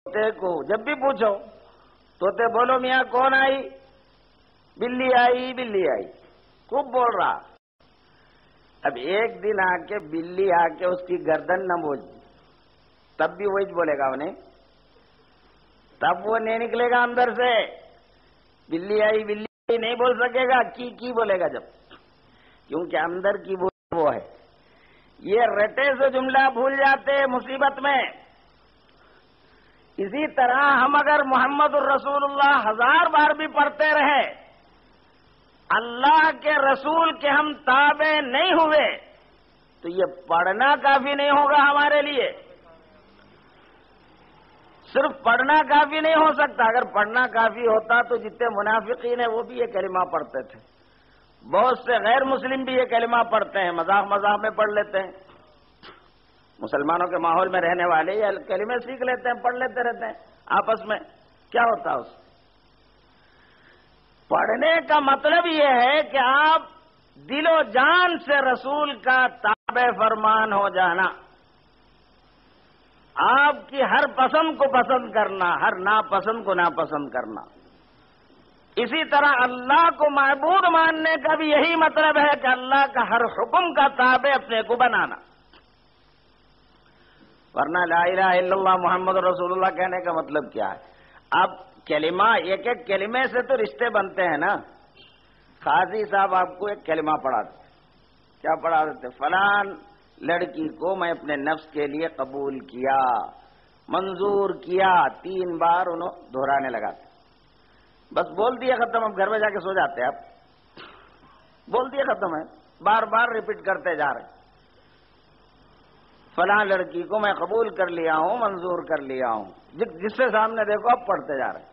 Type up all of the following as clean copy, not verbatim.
طوطے کو جب بھی پوچھو طوطے بولو میاں کون آئی؟ بلی آئی، بلی آئی، خوب بول رہا۔ اب ایک دن آ کے بلی آ کے اس کی گردن نہ بوجھ، تب بھی وہی بولے گا انہیں، تب وہ نہیں نکلے گا اندر سے۔ بلی آئی بلی آئی نہیں بول سکے گا، کی بولے گا جب، کیونکہ اندر کی وہ ہے۔ یہ رٹے سے جملہ بھول جاتے مصیبت میں۔ اسی طرح ہم اگر محمد الرسول اللہ 1000 بار بھی پڑھتے رہے، اللہ کے رسول کے ہم تابع نہیں ہوئے تو یہ پڑھنا کافی نہیں ہوگا ہمارے لیے۔ صرف پڑھنا کافی نہیں ہو سکتا۔ اگر پڑھنا کافی ہوتا تو جتنے منافقین ہیں وہ بھی یہ کلمہ پڑھتے تھے، بہت سے غیر مسلم بھی یہ کلمہ پڑھتے ہیں، مذاق میں پڑھ لیتے ہیں۔ مسلمانوں کے ماحول میں رہنے والے یہ کلمے سیکھ لیتے ہیں، پڑھ لیتے رہتے ہیں آپس میں، کیا ہوتا اس؟ پڑھنے کا مطلب یہ ہے کہ آپ دل و جان سے رسول کا تابع فرمان ہو جانا، آپ کی ہر پسند کو پسند کرنا، ہر ناپسند کو ناپسند کرنا۔ اسی طرح اللہ کو معبود ماننے کا بھی یہی مطلب ہے کہ اللہ کا ہر حکم کا تابع اپنے کو بنانا۔ ورنہ لا الہ الا اللہ محمد رسول اللہ کہنے کا مطلب کیا ہے؟ اب کلمہ، ایک ایک کلمے سے تو رشتے بنتے ہیں نا۔ قاضی صاحب آپ کو ایک کلمہ پڑھا دیتے، کیا پڑھا دیتے؟ فلان لڑکی کو میں اپنے نفس کے لیے قبول کیا، منظور کیا، 3 بار انہوں دہرانے لگاتے، بس بول دیا ختم۔ اب گھر میں جا کے سو جاتے، آپ بول دیا ختم ہے، بار بار ریپیٹ کرتے جا رہے، فلاں لڑکی کو میں قبول کر لیا ہوں، منظور کر لیا ہوں، جس سے سامنے دیکھو اب پڑھتے جا رہے،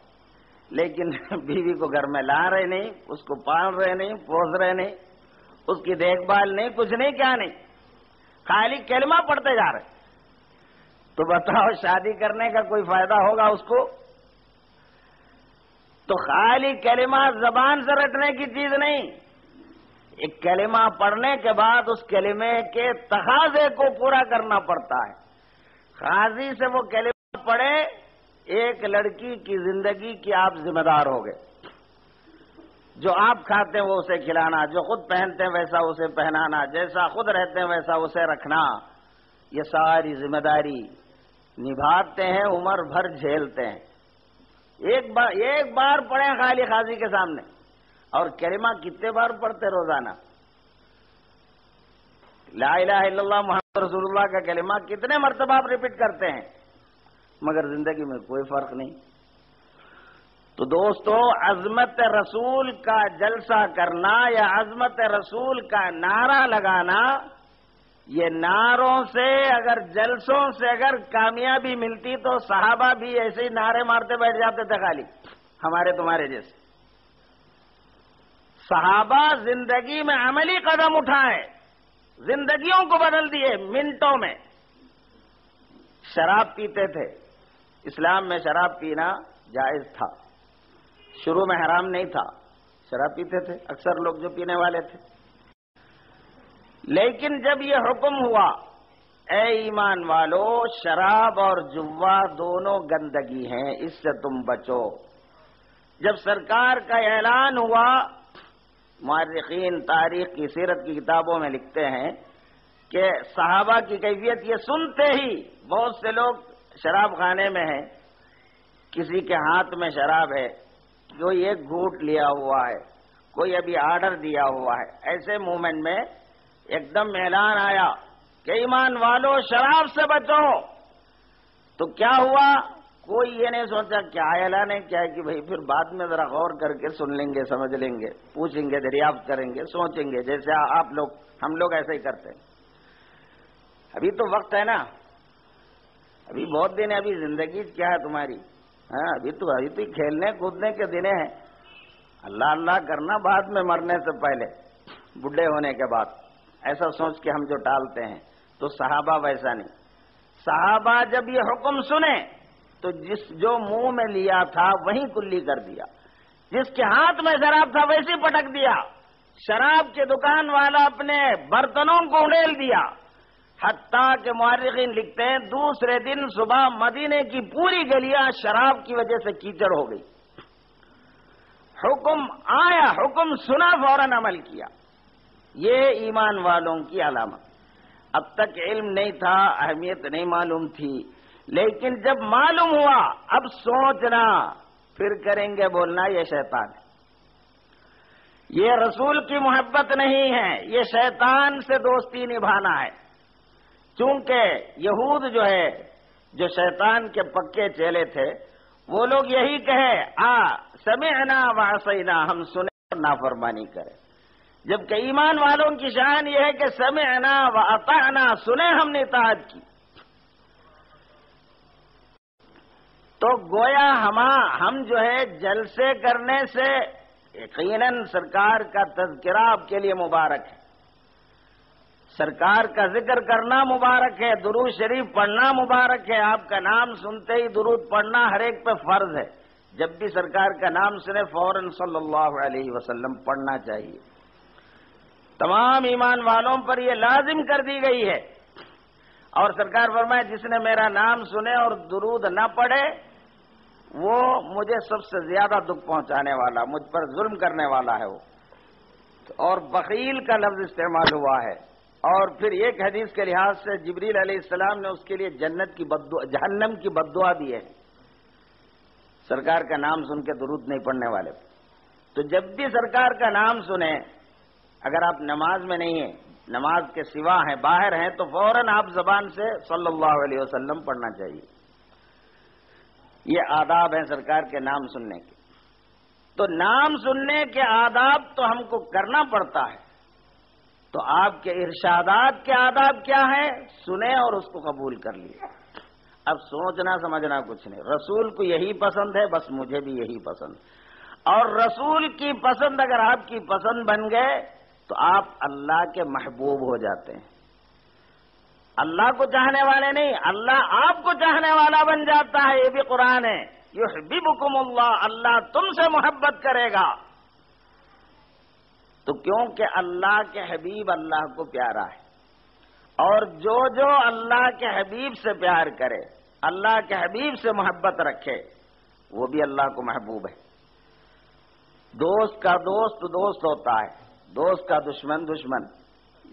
لیکن بیوی کو گھر میں لا رہے نہیں، اس کو پال رہے نہیں، پوس رہے نہیں، اس کی دیکھ بھال نہیں، کچھ نہیں، کیا نہیں، خالی کلمہ پڑھتے جا رہے۔ تو بتاؤ شادی کرنے کا کوئی فائدہ ہوگا اس کو؟ تو خالی کلمہ زبان سے رٹنے کی چیز نہیں، ایک کلمہ پڑھنے کے بعد اس کلمے کے تقاضے کو پورا کرنا پڑتا ہے۔ قاضی سے وہ کلمہ پڑھے، ایک لڑکی کی زندگی کی آپ ذمہ دار ہو گئے۔ جو آپ کھاتے ہیں وہ اسے کھلانا، جو خود پہنتے ہیں ویسا اسے پہنانا، جیسا خود رہتے ہیں ویسا اسے رکھنا، یہ ساری ذمہ داری نبھاتے ہیں، عمر بھر جھیلتے ہیں۔ ایک بار پڑھیں خالی قاضی کے سامنے، اور کلمہ کتنے بار پڑھتے روزانہ؟ لا الہ الا اللہ محمد رسول اللہ کا کلمہ کتنے مرتبہ آپ ریپیٹ کرتے ہیں، مگر زندگی میں کوئی فرق نہیں۔ تو دوستو، عظمت رسول کا جلسہ کرنا یا عظمت رسول کا نعرہ لگانا، یہ نعروں سے اگر جلسوں سے اگر کامیابی ملتی تو صحابہ بھی ایسے ہی نعرے مارتے بیٹھ جاتے تھے، خالی ہمارے تمہارے جیسے۔ صحابہ زندگی میں عملی قدم اٹھائے، زندگیوں کو بدل دیے منٹوں میں۔ شراب پیتے تھے، اسلام میں شراب پینا جائز تھا، شروع میں حرام نہیں تھا، شراب پیتے تھے اکثر لوگ جو پینے والے تھے، لیکن جب یہ حکم ہوا اے ایمان والو، شراب اور جوا دونوں گندگی ہیں، اس سے تم بچو، جب سرکار کا اعلان ہوا، مورخین تاریخ کی سیرت کی کتابوں میں لکھتے ہیں کہ صحابہ کی کیفیت یہ سنتے ہی، بہت سے لوگ شراب خانے میں ہیں، کسی کے ہاتھ میں شراب ہے، کوئی ایک گھونٹ لیا ہوا ہے، کوئی ابھی آرڈر دیا ہوا ہے، ایسے مومنٹ میں ایک دم اعلان آیا کہ ایمان والو شراب سے بچو۔ تو کیا ہوا؟ کوئی یہ نہیں سوچا کیا اعلان ہے، کیا ہے کہ بھئی پھر بعد میں ذرا غور کر کے سن لیں گے، سمجھ لیں گے، پوچھیں گے، دریافت کریں گے، سوچیں گے، جیسے آپ لوگ، ہم لوگ ایسے ہی کرتے ہیں۔ ابھی تو وقت ہے نا، ابھی بہت دن ہے، ابھی زندگی کیا ہے تمہاری، ہاں ابھی تو کھیلنے کودنے کے دن ہیں، اللہ اللہ کرنا بعد میں، مرنے سے پہلے، بڈھے ہونے کے بعد، ایسا سوچ کے ہم جو ٹالتے ہیں۔ تو صحابہ ویسا نہیں، صحابہ جب یہ حکم سنے تو جو منہ میں لیا تھا وہیں کلی کر دیا، جس کے ہاتھ میں شراب تھا ویسے پٹک دیا، شراب کے دکان والا اپنے برتنوں کو اڑیل دیا، حتیٰ کہ مورخین لکھتے ہیں دوسرے دن صبح مدینے کی پوری گلیاں شراب کی وجہ سے کیچڑ ہو گئی. حکم آیا، حکم سنا، فوراً عمل کیا. یہ ایمان والوں کی علامت. اب تک علم نہیں تھا، اہمیت نہیں معلوم تھی، لیکن جب معلوم ہوا اب سوچنا، پھر کریں گے بولنا یہ شیطان ہے. یہ رسول کی محبت نہیں ہے، یہ شیطان سے دوستی نبھانا ہے. چونکہ یہود جو ہے، جو شیطان کے پکے چیلے تھے، وہ لوگ یہی کہے سمعنا وعصینا، ہم سنیں اور نافرمانی کریں. جبکہ ایمان والوں کی شان یہ ہے کہ سمعنا واطعنا، سنیں ہم نے اطاعت کی. تو گویا ہم جو ہے جلسے کرنے سے یقیناً سرکار کا تذکرہ آپ کے لیے مبارک ہے، سرکار کا ذکر کرنا مبارک ہے، درود شریف پڑھنا مبارک ہے. آپ کا نام سنتے ہی درود پڑھنا ہر ایک پہ فرض ہے. جب بھی سرکار کا نام سنے فوراً صلی اللہ علیہ وسلم پڑھنا چاہیے. تمام ایمان والوں پر یہ لازم کر دی گئی ہے. اور سرکار فرمائے جس نے میرا نام سنے اور درود نہ پڑھے وہ مجھے سب سے زیادہ دکھ پہنچانے والا، مجھ پر ظلم کرنے والا ہے وہ. اور بخیل کا لفظ استعمال ہوا ہے. اور پھر ایک حدیث کے لحاظ سے جبریل علیہ السلام نے اس کے لیے جہنم کی بددعا دی ہے، سرکار کا نام سن کے درود نہیں پڑھنے والے. تو جب بھی سرکار کا نام سنیں، اگر آپ نماز میں نہیں ہیں، نماز کے سوا ہیں، باہر ہیں، تو فوراً آپ زبان سے صلی اللہ علیہ وسلم پڑھنا چاہیے. یہ آداب ہیں سرکار کے نام سننے کے. تو نام سننے کے آداب تو ہم کو کرنا پڑتا ہے. تو آپ کے ارشادات کے آداب کیا ہیں؟ سنے اور اس کو قبول کر لیے. اب سوچنا سمجھنا کچھ نہیں. رسول کو یہی پسند ہے، بس مجھے بھی یہی پسند. اور رسول کی پسند اگر آپ کی پسند بن گئے تو آپ اللہ کے محبوب ہو جاتے ہیں. اللہ کو چاہنے والے نہیں، اللہ آپ کو چاہنے والا بن جاتا ہے. یہ بھی قرآن ہے، یحببکم اللہ، اللہ تم سے محبت کرے گا. تو کیونکہ اللہ کے حبیب اللہ کو پیارا ہے. اور جو اللہ کے حبیب سے پیار کرے، اللہ کے حبیب سے محبت رکھے، وہ بھی اللہ کو محبوب ہے. دوست کا دوست دوست ہوتا ہے، دوست کا دشمن دشمن،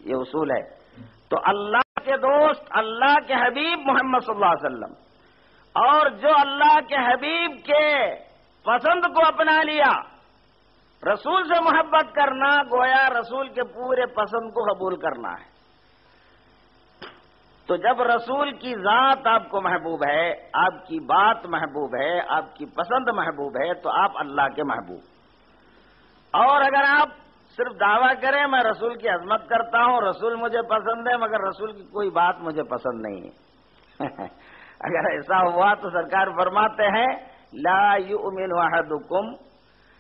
یہ اصول ہے. تو اللہ کے دوست اللہ کے حبیب محمد صلی اللہ علیہ وسلم، اور جو اللہ کے حبیب کے پسند کو اپنا لیا، رسول سے محبت کرنا گویا رسول کے پورے پسند کو قبول کرنا ہے. تو جب رسول کی ذات آپ کو محبوب ہے، آپ کی بات محبوب ہے، آپ کی پسند محبوب ہے، تو آپ اللہ کے محبوب. اور اگر آپ صرف دعویٰ کریں میں رسول کی عظمت کرتا ہوں، رسول مجھے پسند ہے، مگر رسول کی کوئی بات مجھے پسند نہیں ہے اگر ایسا ہوا تو سرکار فرماتے ہیں لا یؤمن احدکم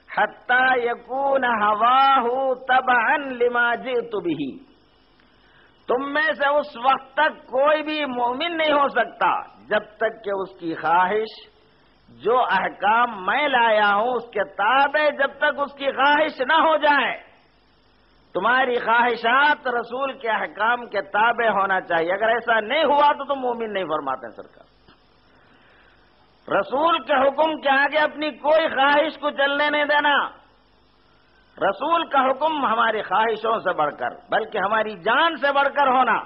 حتی یکون ہواہ تبعا لما جئت بہ. تم میں سے اس وقت تک کوئی بھی مومن نہیں ہو سکتا جب تک کہ اس کی خواہش، جو احکام میں لایا ہوں اس کے تابع جب تک اس کی خواہش نہ ہو جائے. تمہاری خواہشات رسول کے احکام کے تابع ہونا چاہیے. اگر ایسا نہیں ہوا تو تم مومن نہیں فرماتے ہیں سرکار. رسول کے حکم کے آگے اپنی کوئی خواہش کو چلنے نہیں دینا. رسول کا حکم ہماری خواہشوں سے بڑھ کر، بلکہ ہماری جان سے بڑھ کر ہونا.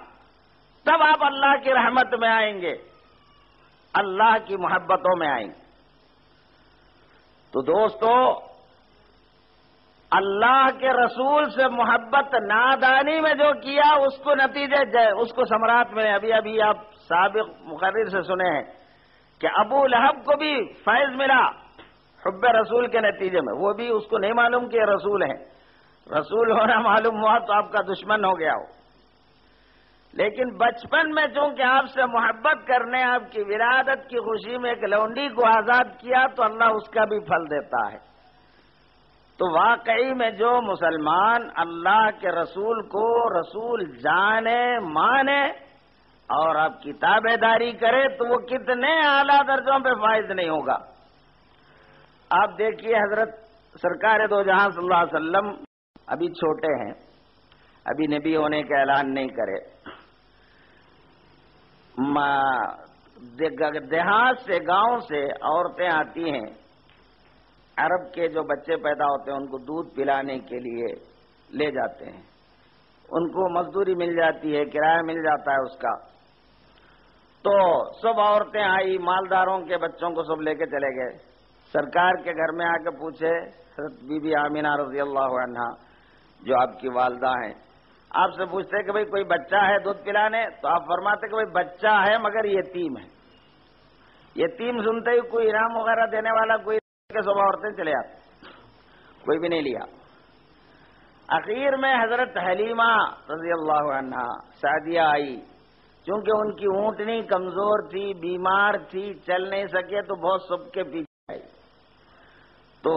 تب آپ اللہ کی رحمت میں آئیں گے، اللہ کی محبتوں میں آئیں گے. تو دوستو، اللہ کے رسول سے محبت نادانی میں جو کیا اس کو نتیجے، اس کو ثمرات میں ابھی آپ سابق مقرر سے سنے ہیں کہ ابو لہب کو بھی فیض ملا حب رسول کے نتیجے میں. وہ بھی اس کو نہیں معلوم کہ رسول ہیں، رسول ہونا معلوم ہوا تو آپ کا دشمن ہو گیا ہو. لیکن بچپن میں چونکہ آپ سے محبت کرنے، آپ کی ولادت کی خوشی میں ایک لونڈی کو آزاد کیا تو اللہ اس کا بھی پھل دیتا ہے. تو واقعی میں جو مسلمان اللہ کے رسول کو رسول جانے، مانے اور آپ کی تابع داری کرے تو وہ کتنے اعلیٰ درجوں پہ فائز نہیں ہوگا. آپ دیکھیے حضرت سرکار دو جہاں صلی اللہ علیہ وسلم ابھی چھوٹے ہیں، ابھی نبی ہونے کا اعلان نہیں کرے، دیہات سے گاؤں سے عورتیں آتی ہیں، عرب کے جو بچے پیدا ہوتے ہیں ان کو دودھ پلانے کے لیے لے جاتے ہیں، ان کو مزدوری مل جاتی ہے، کرایہ مل جاتا ہے اس کا۔ تو سب عورتیں آئی، مالداروں کے بچوں کو سب لے کے چلے گئے۔ سرکار کے گھر میں آ کے پوچھے، حضرت بی بی آمینہ رضی اللہ عنہا جو آپ کی والدہ ہیں، آپ سے پوچھتے کہ بھئی کوئی بچہ ہے دودھ پلانے؟ تو آپ فرماتے کہ بھئی بچہ ہے مگر یتیم ہے۔ یتیم سنتے ہی کوئی انعام وغیرہ دینے والا کوئی کے سب عورتیں چلے آتے، کوئی بھی نہیں لیا۔ اخیر میں حضرت حلیمہ رضی اللہ عنہا سعدیہ آئی، چونکہ ان کی اونٹنی کمزور تھی، بیمار تھی، چل نہیں سکے، تو بہت سب کے پیچھے آئی۔ تو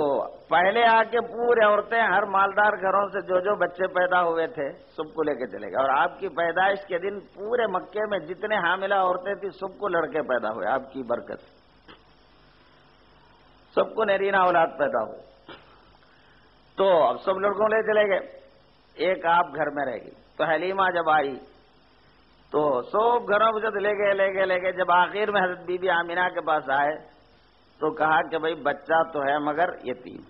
پہلے آ کے پورے عورتیں ہر مالدار گھروں سے جو بچے پیدا ہوئے تھے سب کو لے کے چلے گئے، اور آپ کی پیدائش کے دن پورے مکے میں جتنے حاملہ عورتیں تھیں سب کو لڑکے پیدا ہوئے، آپ کی برکت سب کو نرینہ اولاد پیدا ہوئے۔ تو اب سب لڑکوں لے چلے گئے، ایک آپ گھر میں رہ گئی۔ تو حلیمہ جب آئی تو سب گھروں کو لے گئے۔ جب آخر میں حضرت بی بی آمینہ کے پاس آئے تو کہا کہ بھئی بچہ تو ہے مگر یتیم۔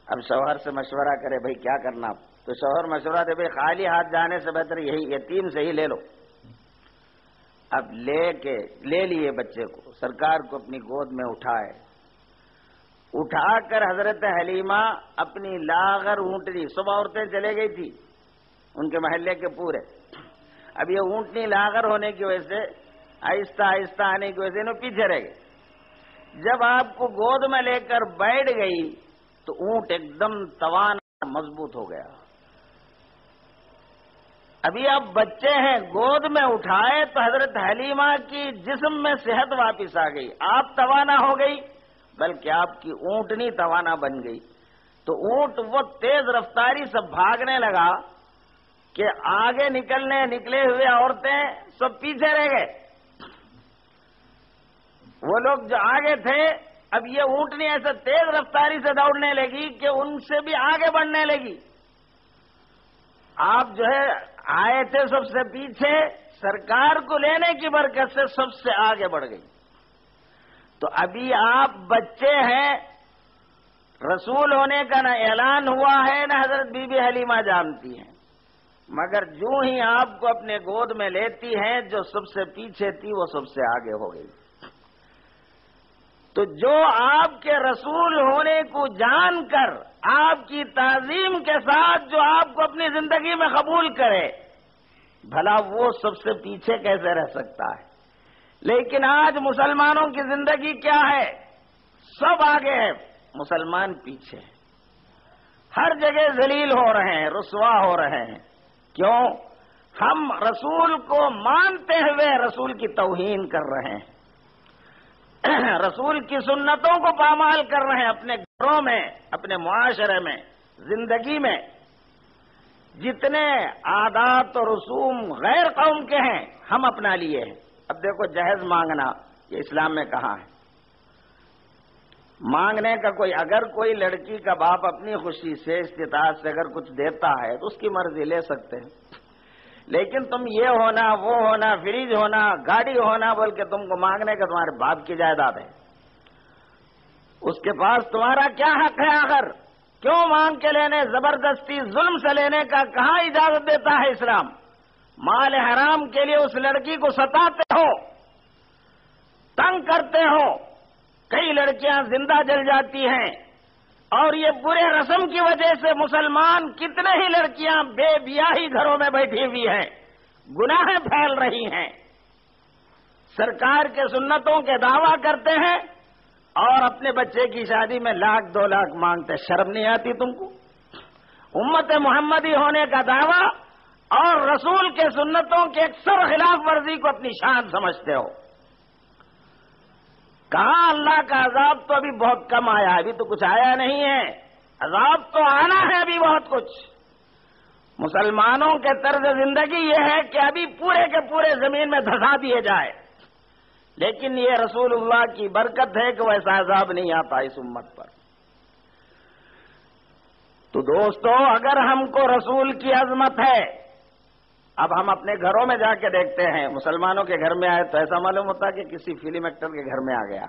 اب شوہر سے مشورہ کرے بھئی کیا کرنا، تو شوہر مشورہ دے بھئی خالی ہاتھ جانے سے بہتر یہی یتیم سے ہی لے لو۔ اب لے لیے بچے کو، سرکار کو اپنی گود میں اٹھا کر حضرت حلیمہ اپنی لاغر اونٹنی، سب عورتیں چلے گئی تھی ان کے محلے کے پورے، اب یہ اونٹنی لاغر ہونے کی وجہ سے آہستہ آہستہ آنے کی وجہ سے انہوں پیچھے رہ گئے۔ جب آپ کو گود میں لے کر بیٹھ گئی تو اونٹ ایک دم توانا مضبوط ہو گیا۔ ابھی آپ بچے ہیں، گود میں اٹھائے تو حضرت حلیمہ کی جسم میں صحت واپس آ گئی، آپ توانا ہو گئی، بلکہ آپ کی اونٹنی توانا بن گئی۔ تو اونٹ وہ تیز رفتاری سے بھاگنے لگا کہ آگے نکلے ہوئے عورتیں سب پیچھے رہ گئے۔ وہ لوگ جو آگے تھے، اب یہ اونٹنی ایسے تیز رفتاری سے دوڑنے لگی کہ ان سے بھی آگے بڑھنے لگی۔ آپ جو ہے آئے تھے سب سے پیچھے، سرکار کو لینے کی برکت سے سب سے آگے بڑھ گئی۔ تو ابھی آپ بچے ہیں، رسول ہونے کا نہ اعلان ہوا ہے نہ حضرت بی بی حلیمہ جانتی ہیں، مگر جو ہی آپ کو اپنے گود میں لیتی ہیں، جو سب سے پیچھے تھی وہ سب سے آگے ہو گئی۔ تو جو آپ کے رسول ہونے کو جان کر آپ کی تعظیم کے ساتھ جو آپ کو اپنی زندگی میں قبول کرے، بھلا وہ سب سے پیچھے کیسے رہ سکتا ہے؟ لیکن آج مسلمانوں کی زندگی کیا ہے؟ سب آگے ہے، مسلمان پیچھے ہے، ہر جگہ ذلیل ہو رہے ہیں، رسوا ہو رہے ہیں۔ کیوں؟ ہم رسول کو مانتے ہوئے رسول کی توہین کر رہے ہیں، رسول کی سنتوں کو پامال کر رہے ہیں، اپنے گھروں میں، اپنے معاشرے میں، زندگی میں جتنے عادات و رسوم غیر قوم کے ہیں ہم اپنا لیے ہیں۔ اب دیکھو جہیز مانگنا یہ اسلام میں کہاں ہے؟ مانگنے کا اگر کوئی لڑکی کا باپ اپنی خوشی سے استطاعت سے اگر کچھ دیتا ہے تو اس کی مرضی لے سکتے ہیں، لیکن تم یہ ہونا، وہ ہونا، فریج ہونا، گاڑی ہونا بول کے تم کو مانگنے کا تمہارے باپ کی جائیداد ہے، اس کے پاس تمہارا کیا حق ہے؟ آخر کیوں مانگ کے لینے، زبردستی ظلم سے لینے کا کہاں اجازت دیتا ہے اسلام؟ مال حرام کے لیے اس لڑکی کو ستاتے ہو، تنگ کرتے ہو، کئی لڑکیاں زندہ جل جاتی ہیں، اور یہ برے رسم کی وجہ سے مسلمان کتنے ہی لڑکیاں بے بیاہی گھروں میں بیٹھی ہوئی ہیں، گناہیں پھیل رہی ہیں، سرکار کے سنتوں کے دعویٰ کرتے ہیں اور اپنے بچے کی شادی میں 1,00,000 2,00,000 مانگتے، شرم نہیں آتی تم کو؟ امت محمدی ہونے کا دعویٰ اور رسول کے سنتوں کے اکثر خلاف ورزی کو اپنی شان سمجھتے ہو۔ کہاں اللہ کا عذاب تو ابھی بہت کم آیا ہے، ابھی تو کچھ آیا نہیں ہے، عذاب تو آنا ہے ابھی بہت کچھ۔ مسلمانوں کے طرز زندگی یہ ہے کہ ابھی پورے کے پورے زمین میں دھسا دیے جائے، لیکن یہ رسول اللہ کی برکت ہے کہ ویسا عذاب نہیں آتا اس امت پر۔ تو دوستو، اگر ہم کو رسول کی عظمت ہے اب ہم اپنے گھروں میں جا کے دیکھتے ہیں، مسلمانوں کے گھر میں آئے تو ایسا معلوم ہوتا کہ کسی فلم ایکٹر کے گھر میں آ گیا،